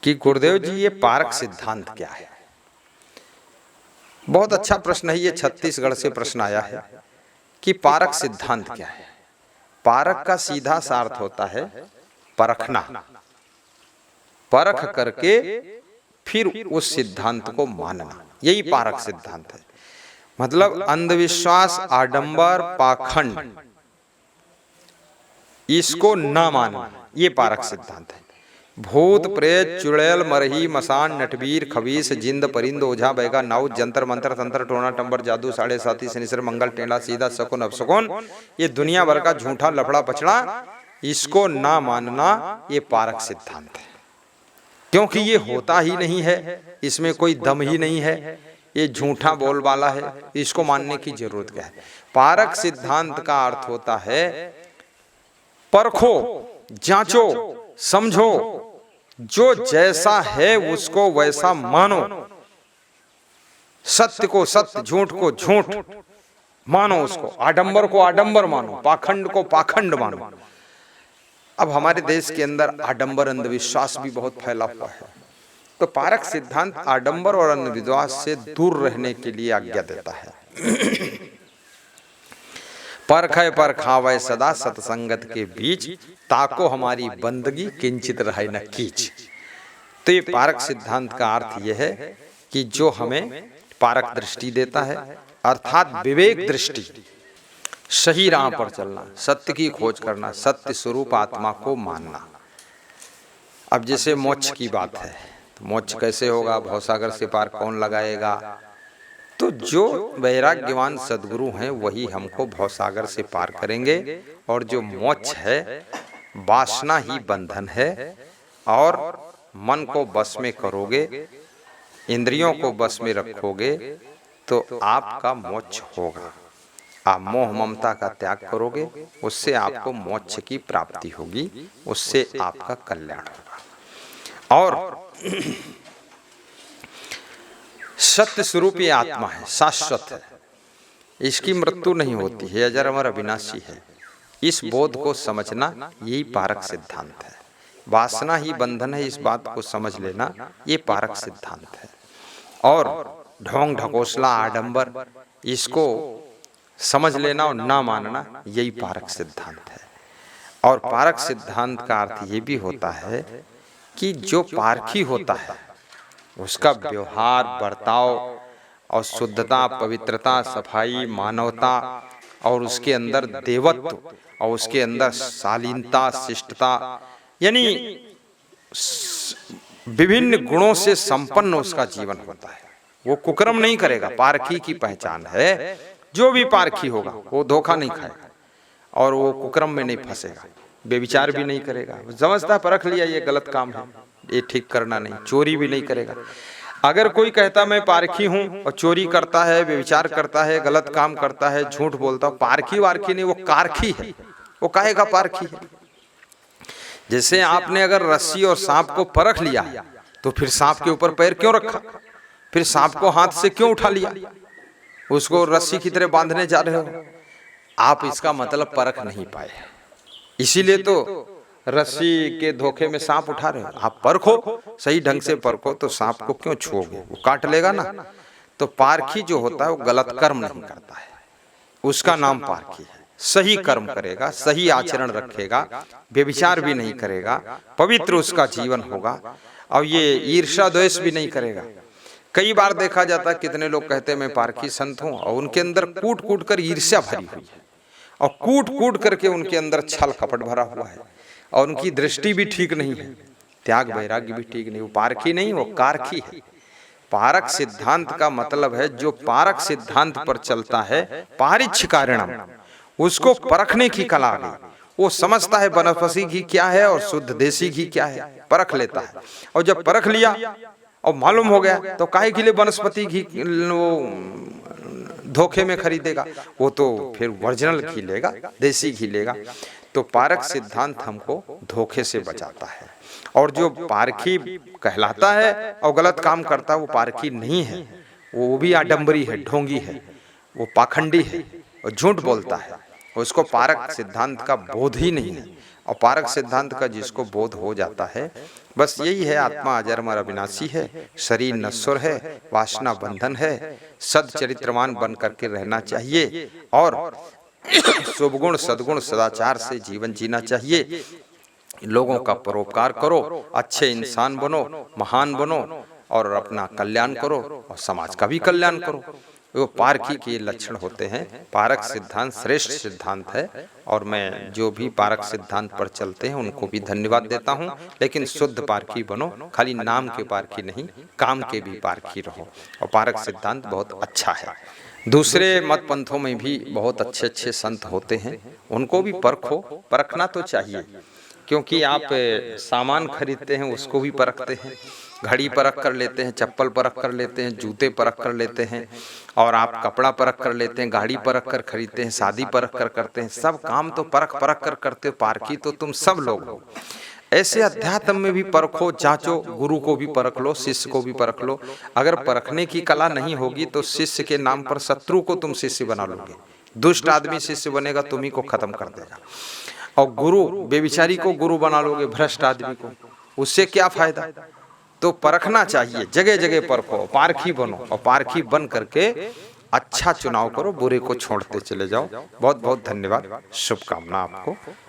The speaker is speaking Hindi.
कि गुरुदेव जी ये पारक सिद्धांत क्या है। बहुत अच्छा प्रश्न है ये, छत्तीसगढ़ से प्रश्न आया है कि पारक सिद्धांत क्या है। पारक का सीधा सा अर्थ होता है परखना, परख करके फिर उस सिद्धांत को मानना, यही पारक सिद्धांत है। मतलब अंधविश्वास, आडंबर, पाखंड, इसको न मानना, ये पारक सिद्धांत है। भूत प्रेत, चुड़ैल, मरही, मसान, नटवीर, खबीस, जिंद, परिंद, ओझा, बैगा, नाउत, जंतर मंत्र, तंत्र, टोना टंबर, जादू, साढ़े साथी, शनिश्चर, मंगल, टेढ़ा सीधा, शकुन अपशकुन, ये दुनिया भर का झूठा लफड़ा पचड़ा, इसको ना मानना ये पारक सिद्धांत है। क्योंकि ये होता ही नहीं है, इसमें कोई दम ही नहीं है, ये झूठा बोलबाला है, इसको मानने की जरूरत क्या है। पारक सिद्धांत का अर्थ होता है परखो, जांचो, समझो, जो जैसा है उसको वैसा मानो, सत्य को सत्य, झूठ को झूठ मानो, उसको आडंबर को आडंबर मानो, पाखंड को पाखंड मानो। अब हमारे देश के अंदर आडंबर अंधविश्वास भी बहुत फैला हुआ है, तो पारक सिद्धांत आडंबर और अंधविश्वास से दूर रहने के लिए आज्ञा देता है। परखै परखावै सदा सत्संगत के बीच, ताको हमारी बंदगी किंचित रहे न कीच। तो ये पारक सिद्धांत का अर्थ यह है कि जो हमें पारक दृष्टि देता है, अर्थात विवेक दृष्टि, सही राह पर चलना, सत्य की खोज करना, सत्य स्वरूप आत्मा को मानना। अब जैसे मोक्ष की बात है, तो मोक्ष कैसे होगा, भवसागर से पार कौन लगाएगा। तो जो वैराग्यवान सद्गुरु हैं वही हमको भवसागर से पार करेंगे। और जो मोक्ष है वासना ही बंधन है, और मन को बस में करोगे, इंद्रियों को बस में रखोगे तो आपका मोक्ष होगा। आप मोह ममता का त्याग करोगे, उससे आपको मोक्ष की प्राप्ति होगी, उससे आपका कल्याण होगा। और सत्य स्वरूप ये आत्मा है, शाश्वत है, इसकी मृत्यु नहीं होती है, अजर अमर अविनाशी है। इस बोध को समझना यही पारक सिद्धांत है। वासना ही बंधन है, इस बात को समझ लेना ये पारक सिद्धांत है। और ढोंग ढकोसला आडंबर, इसको समझ लेना और ना मानना यही पारक सिद्धांत है। और पारक सिद्धांत का अर्थ ये भी होता है कि जो पारखी होता है उसका व्यवहार, बर्ताव और शुद्धता, पवित्रता, सफाई, मानवता, और उसके अंदर देवत्व, और उसके अंदर शालीनता, शिष्टता, यानी विभिन्न गुणों से संपन्न उसका जीवन होता है। वो कुकर्म नहीं करेगा, पारखी की पहचान है। जो भी पारखी होगा वो धोखा नहीं खाएगा और वो कुकर्म में नहीं फंसेगा, बेविचार भी नहीं करेगा। समझता परख लिया ये गलत काम है, ये ठीक करना नहीं, चोरी भी नहीं करेगा। अगर कोई कहता मैं पारखी हूं और चोरी करता है, व्यभिचार करता है, गलत काम करता है, झूठ बोलता है, पारखी वारखी नहीं, वो कारखी है। वो काहेगा पारखी है। जैसे आपने अगर रस्सी और सांप को परख लिया तो फिर सांप के ऊपर पैर क्यों रखा, फिर सांप को हाथ से क्यों उठा लिया, उसको रस्सी की तरह बांधने जा रहे हो। आप इसका मतलब परख नहीं पाए, इसीलिए तो रस्सी के धोखे में सांप उठा रहे हो। आप परखो, सही ढंग से परखो, तो सांप को क्यों छुओगे, वो काट लेगा ना। तो पारखी जो होता है वो गलत कर्म नहीं करता है, उसका नाम पारखी है। सही कर्म करेगा, सही आचरण रखेगा, व्यभिचार भी नहीं करेगा, पवित्र उसका जीवन होगा, और ये ईर्ष्या द्वेष भी नहीं करेगा। कई बार देखा जाता है कितने लोग कहते हैं मैं पारखी संत हूं, और उनके अंदर कूट कूट कर ईर्ष्या भरी हुई है, और कूट कूट करके उनके अंदर छल कपट भरा हुआ है, और उनकी दृष्टि भी ठीक नहीं है, त्याग वैराग्य भी ठीक नहीं। वो पारखी नहीं, वो कारखी है। पारक सिद्धांत का मतलब है जो पारक सिद्धांत पर चलता है, पारिच्छ कारणम, उसको परखने की कला आ गई। वो समझता है वनस्पति घी क्या है और शुद्ध देसी घी क्या है, परख लेता है। और जब परख लिया और मालूम हो गया तो काहे के लिए वनस्पति घी वो धोखे में खरीदेगा, वो तो फिर ओरिजिनल घी लेगा, देसी घी लेगा। तो पारक सिद्धांत हमको धोखे से बचाता है। और जो पारखी कहलाता है और गलत काम करता है वो पारखी नहीं है, वो भी आडंबरी है, ढोंगी है, वो पाखंडी है और झूठ बोलता है। उसको पारक सिद्धांत का बोध ही नहीं है। और पारक सिद्धांत का जिसको बोध हो जाता है बस यही है, आत्मा अजर अमर अविनाशी है, शरीर नश्वर है, वासना बंधन है। सदचरित्रवान बन करके रहना चाहिए और शुभ गुण सद्गुण सदाचार से जीवन जीना चाहिए। लोगों का परोपकार करो, अच्छे इंसान बनो, महान बनो और अपना कल्याण करो और समाज का भी कल्याण करो। वो पारखी के लक्षण होते हैं। पारक सिद्धांत श्रेष्ठ सिद्धांत है और मैं जो भी पारक सिद्धांत पर चलते हैं उनको भी धन्यवाद देता हूं। लेकिन शुद्ध पारखी बनो, खाली नाम के पारखी नहीं, काम के भी पारखी रहो। और पारक सिद्धांत बहुत अच्छा है। दूसरे मत पंथों में भी बहुत अच्छे अच्छे संत होते हैं, उनको भी परखो, परखना तो चाहिए, क्योंकि आप सामान खरीदते हैं उसको भी परखते हैं। घड़ी परख कर लेते हैं, चप्पल परख कर लेते हैं, जूते परख कर लेते हैं, और आप कपड़ा परख कर लेते हैं, गाड़ी परख कर खरीदते हैं, शादी परख कर करते हैं। सब काम तो परख कर करते हो। पारखी तो तुम सब लोग हो। ऐसे अध्यात्म में भी परखो, जांचो, गुरु को भी परख लो, शिष्य को भी परख लो। अगर परखने की कला नहीं होगी तो शिष्य के नाम पर शत्रु को तुम शिष्य बना लोगे। दुष्ट आदमी शिष्य बनेगा, तुम्ही को खत्म कर देगा। और गुरु बेविचारी को गुरु बना लोगे, भ्रष्ट आदमी को, उससे क्या फायदा। तो परखना चाहिए, जगह जगह परखो, पारखी बनो और पारखी बन करके अच्छा चुनाव करो, बुरे को छोड़ते चले जाओ। बहुत बहुत धन्यवाद, शुभकामना आपको।